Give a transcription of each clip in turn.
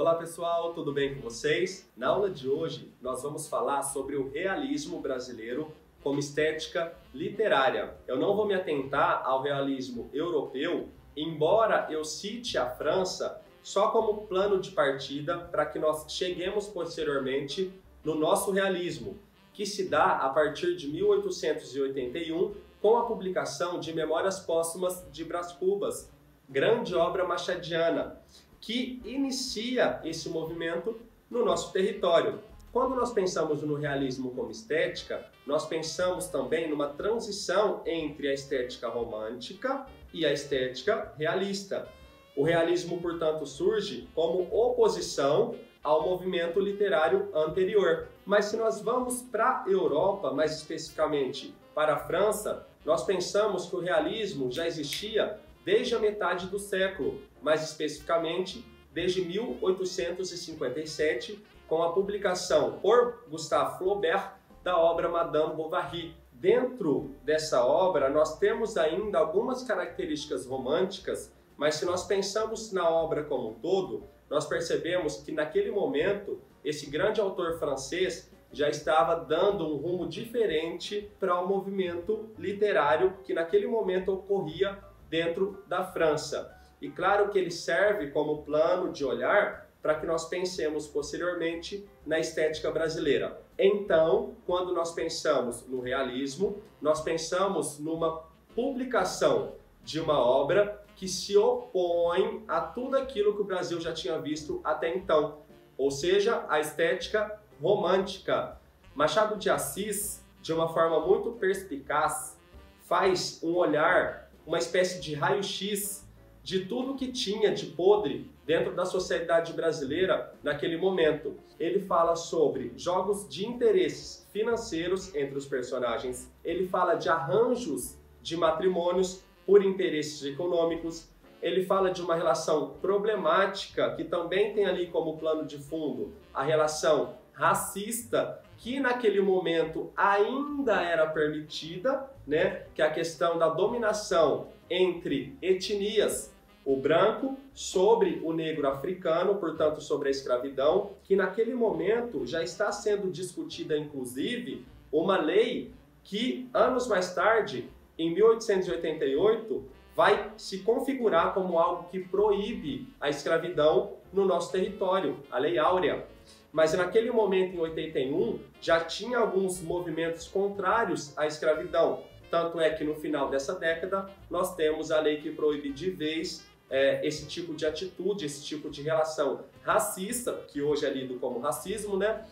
Olá pessoal, tudo bem com vocês? Na aula de hoje nós vamos falar sobre o realismo brasileiro como estética literária. Eu não vou me atentar ao realismo europeu, embora eu cite a França só como plano de partida para que nós cheguemos posteriormente no nosso realismo, que se dá a partir de 1881 com a publicação de Memórias Póstumas de Brás Cubas, grande obra machadiana, que inicia esse movimento no nosso território. Quando nós pensamos no realismo como estética, nós pensamos também numa transição entre a estética romântica e a estética realista. O realismo, portanto, surge como oposição ao movimento literário anterior. Mas se nós vamos para a Europa, mais especificamente para a França, nós pensamos que o realismo já existia desde a metade do século, mais especificamente desde 1857, com a publicação por Gustave Flaubert da obra Madame Bovary. Dentro dessa obra, nós temos ainda algumas características românticas, mas se nós pensamos na obra como um todo, nós percebemos que naquele momento, esse grande autor francês já estava dando um rumo diferente para o movimento literário que naquele momento ocorria dentro da França. E claro que ele serve como plano de olhar para que nós pensemos posteriormente na estética brasileira. Então, quando nós pensamos no realismo, nós pensamos numa publicação de uma obra que se opõe a tudo aquilo que o Brasil já tinha visto até então, ou seja, a estética romântica. Machado de Assis, de uma forma muito perspicaz, faz um olhar, uma espécie de raio-x de tudo que tinha de podre dentro da sociedade brasileira naquele momento. Ele fala sobre jogos de interesses financeiros entre os personagens, ele fala de arranjos de matrimônios por interesses econômicos, ele fala de uma relação problemática que também tem ali como plano de fundo a relação racista, que naquele momento ainda era permitida, né? Que é a questão da dominação entre etnias, o branco sobre o negro africano, portanto sobre a escravidão, que naquele momento já está sendo discutida, inclusive, uma lei que anos mais tarde, em 1888, vai se configurar como algo que proíbe a escravidão no nosso território, a Lei Áurea. Mas naquele momento, em 81, já tinha alguns movimentos contrários à escravidão. Tanto é que no final dessa década, nós temos a lei que proíbe de vez esse tipo de atitude, esse tipo de relação racista, que hoje é lido como racismo, né?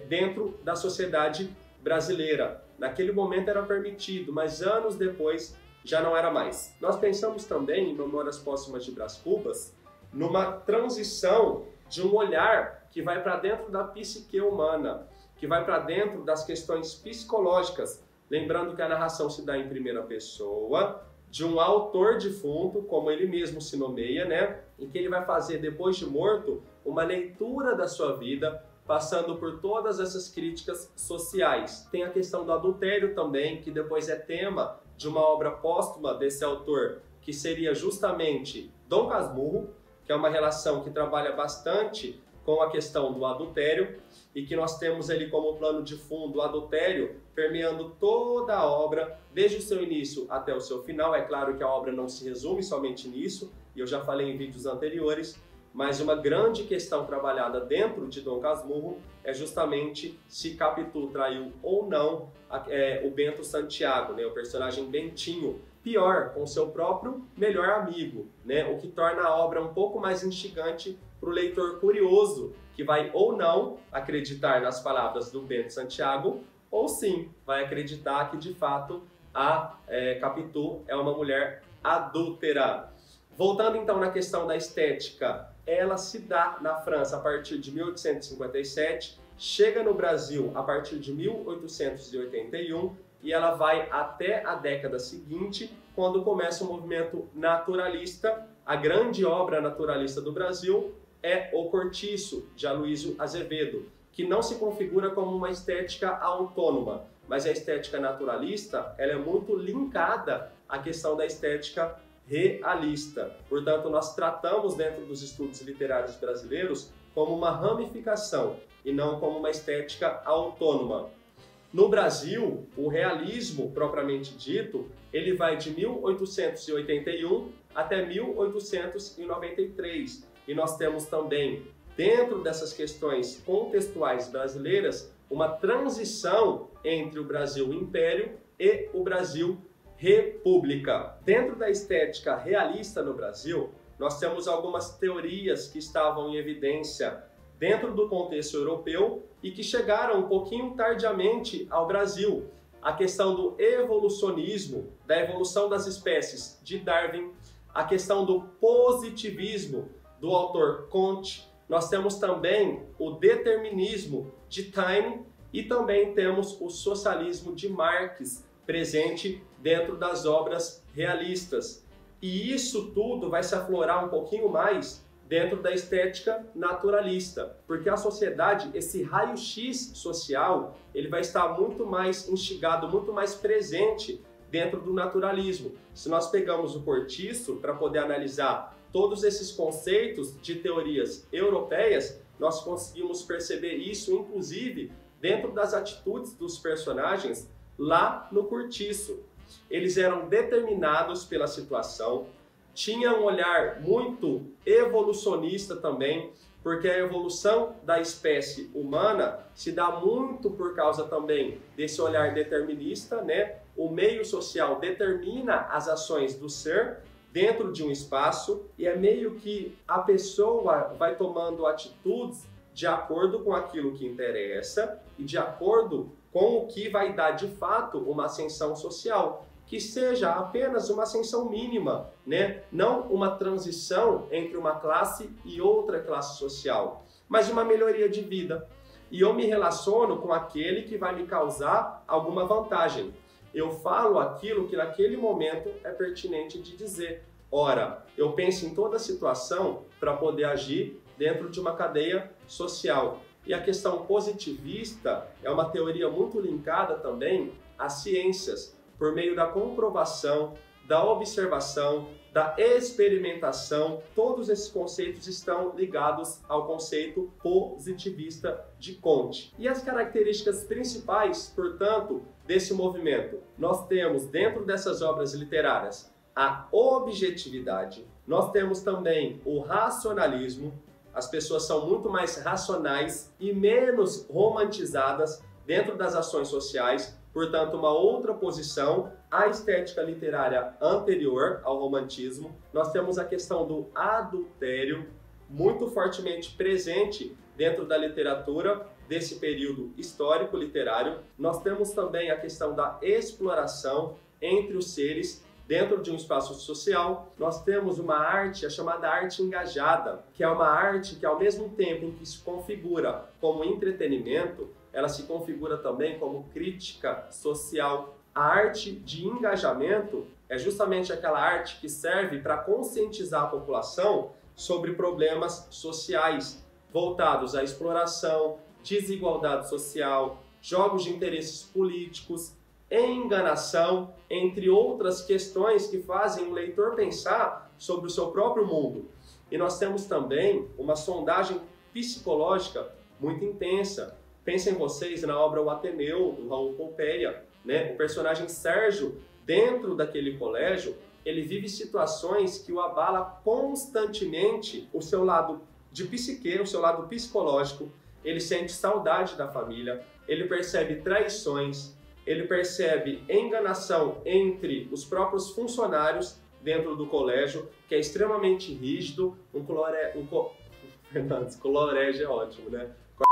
Dentro da sociedade brasileira. Naquele momento era permitido, mas anos depois já não era mais. Nós pensamos também, em Memórias Póstumas de Brás Cubas, numa transição de um olhar que vai para dentro da psique humana, que vai para dentro das questões psicológicas, lembrando que a narração se dá em primeira pessoa, de um autor defunto, como ele mesmo se nomeia, né? E que ele vai fazer, depois de morto, uma leitura da sua vida, passando por todas essas críticas sociais. Tem a questão do adultério também, que depois é tema de uma obra póstuma desse autor, que seria justamente Dom Casmurro, que é uma relação que trabalha bastante com a questão do adultério, e que nós temos ali como plano de fundo o adultério permeando toda a obra, desde o seu início até o seu final. É claro que a obra não se resume somente nisso, e eu já falei em vídeos anteriores, mas uma grande questão trabalhada dentro de Dom Casmurro é justamente se Capitu traiu ou não o Bento Santiago, né, o personagem Bentinho, pior, com seu próprio melhor amigo, né, o que torna a obra um pouco mais instigante para o leitor curioso, que vai ou não acreditar nas palavras do Bento Santiago, ou sim, vai acreditar que de fato a Capitu é uma mulher adúltera. Voltando então na questão da estética, ela se dá na França a partir de 1857, chega no Brasil a partir de 1881 e ela vai até a década seguinte, quando começa o movimento naturalista. A grande obra naturalista do Brasil é O Cortiço, de Aloysio Azevedo, que não se configura como uma estética autônoma, mas a estética naturalista ela é muito linkada à questão da estética realista. Portanto, nós tratamos dentro dos estudos literários brasileiros como uma ramificação e não como uma estética autônoma. No Brasil, o realismo propriamente dito, ele vai de 1881 até 1893. E nós temos também, dentro dessas questões contextuais brasileiras, uma transição entre o Brasil Império e o Brasil República. Dentro da estética realista no Brasil, nós temos algumas teorias que estavam em evidência dentro do contexto europeu e que chegaram um pouquinho tardiamente ao Brasil. A questão do evolucionismo, da evolução das espécies de Darwin, a questão do positivismo do autor Comte. Nós temos também o determinismo de Taine e também temos o socialismo de Marx presente dentro das obras realistas. E isso tudo vai se aflorar um pouquinho mais dentro da estética naturalista, porque a sociedade, esse raio-x social, ele vai estar muito mais instigado, muito mais presente dentro do naturalismo. Se nós pegamos o Cortiço para poder analisar todos esses conceitos de teorias europeias, nós conseguimos perceber isso, inclusive, dentro das atitudes dos personagens lá no Cortiço. Eles eram determinados pela situação, tinham um olhar muito evolucionista também, porque a evolução da espécie humana se dá muito por causa também desse olhar determinista, né? O meio social determina as ações do ser dentro de um espaço e é meio que a pessoa vai tomando atitudes de acordo com aquilo que interessa e de acordo com o que vai dar de fato uma ascensão social, que seja apenas uma ascensão mínima, né? Não uma transição entre uma classe e outra classe social, mas uma melhoria de vida. E eu me relaciono com aquele que vai me causar alguma vantagem. Eu falo aquilo que naquele momento é pertinente de dizer. Ora, eu penso em toda a situação para poder agir dentro de uma cadeia social. E a questão positivista é uma teoria muito linkada também às ciências, por meio da comprovação, da observação, da experimentação. Todos esses conceitos estão ligados ao conceito positivista de Comte. E as características principais, portanto, desse movimento? Nós temos dentro dessas obras literárias a objetividade, nós temos também o racionalismo, as pessoas são muito mais racionais e menos romantizadas dentro das ações sociais, portanto, uma outra posição à estética literária anterior ao romantismo. Nós temos a questão do adultério, muito fortemente presente dentro da literatura desse período histórico literário. Nós temos também a questão da exploração entre os seres dentro de um espaço social. Nós temos uma arte, a chamada arte engajada, que é uma arte que, ao mesmo tempo em que se configura como entretenimento, ela se configura também como crítica social. A arte de engajamento é justamente aquela arte que serve para conscientizar a população sobre problemas sociais voltados à exploração, desigualdade social, jogos de interesses políticos, enganação, entre outras questões que fazem o leitor pensar sobre o seu próprio mundo. E nós temos também uma sondagem psicológica muito intensa. Pensem vocês na obra O Ateneu, do Raul Pompeia, né? O personagem Sérgio, dentro daquele colégio, ele vive situações que o abala constantemente o seu lado de psique, o seu lado psicológico. Ele sente saudade da família, ele percebe traições, ele percebe enganação entre os próprios funcionários dentro do colégio, que é extremamente rígido, colégio é ótimo, né?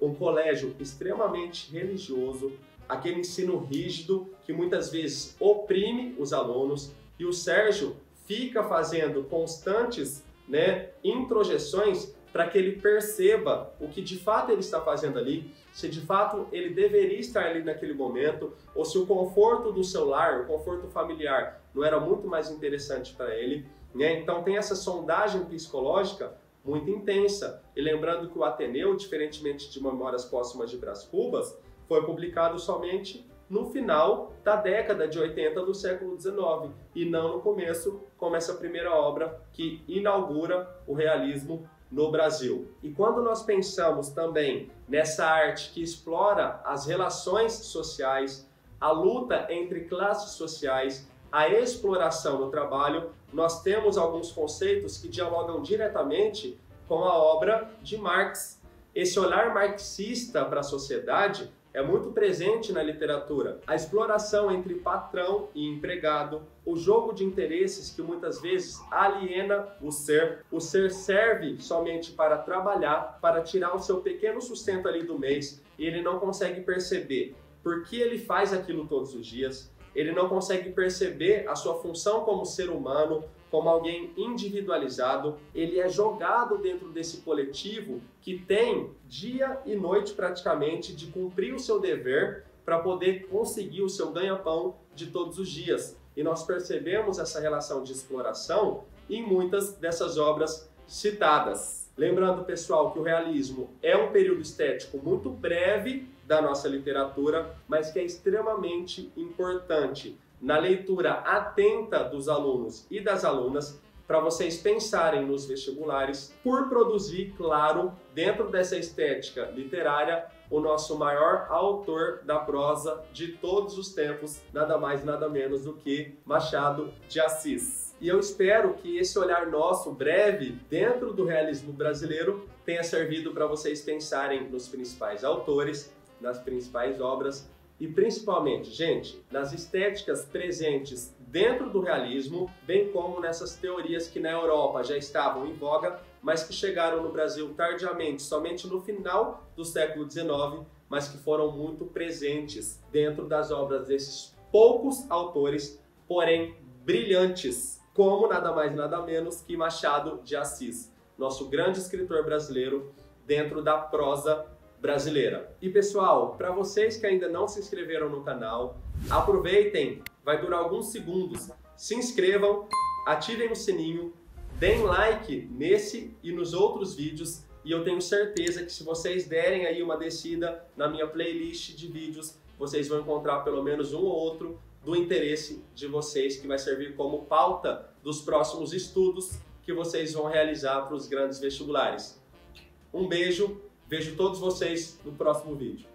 Um colégio extremamente religioso, aquele ensino rígido que muitas vezes oprime os alunos, e o Sérgio fica fazendo constantes, né, introjeções para que ele perceba o que de fato ele está fazendo ali, se de fato ele deveria estar ali naquele momento, ou se o conforto do seu lar, o conforto familiar, não era muito mais interessante para ele, né? Então tem essa sondagem psicológica muito intensa. E lembrando que o Ateneu, diferentemente de Memórias Póstumas de Brás Cubas, foi publicado somente no final da década de 80 do século XIX e não no começo, como essa primeira obra que inaugura o realismo no Brasil. E quando nós pensamos também nessa arte que explora as relações sociais, a luta entre classes sociais, a exploração do trabalho, nós temos alguns conceitos que dialogam diretamente com a obra de Marx. Esse olhar marxista para a sociedade é muito presente na literatura. A exploração entre patrão e empregado, o jogo de interesses que muitas vezes aliena o ser. O ser serve somente para trabalhar, para tirar o seu pequeno sustento ali do mês, e ele não consegue perceber por que ele faz aquilo todos os dias. Ele não consegue perceber a sua função como ser humano, como alguém individualizado. Ele é jogado dentro desse coletivo que tem dia e noite praticamente de cumprir o seu dever para poder conseguir o seu ganha-pão de todos os dias. E nós percebemos essa relação de exploração em muitas dessas obras citadas. Lembrando, pessoal, que o realismo é um período estético muito breve da nossa literatura, mas que é extremamente importante na leitura atenta dos alunos e das alunas para vocês pensarem nos vestibulares por produzir, claro, dentro dessa estética literária, o nosso maior autor da prosa de todos os tempos, nada mais nada menos do que Machado de Assis. E eu espero que esse olhar nosso breve dentro do realismo brasileiro tenha servido para vocês pensarem nos principais autores, nas principais obras e principalmente, gente, nas estéticas presentes dentro do realismo, bem como nessas teorias que na Europa já estavam em voga, mas que chegaram no Brasil tardiamente, somente no final do século XIX, mas que foram muito presentes dentro das obras desses poucos autores, porém brilhantes, como nada mais nada menos que Machado de Assis, nosso grande escritor brasileiro dentro da prosa brasileira. E pessoal, para vocês que ainda não se inscreveram no canal, aproveitem, vai durar alguns segundos, se inscrevam, ativem o sininho, deem like nesse e nos outros vídeos e eu tenho certeza que se vocês derem aí uma descida na minha playlist de vídeos, vocês vão encontrar pelo menos um ou outro do interesse de vocês que vai servir como pauta dos próximos estudos que vocês vão realizar para os grandes vestibulares. Um beijo! Vejo todos vocês no próximo vídeo.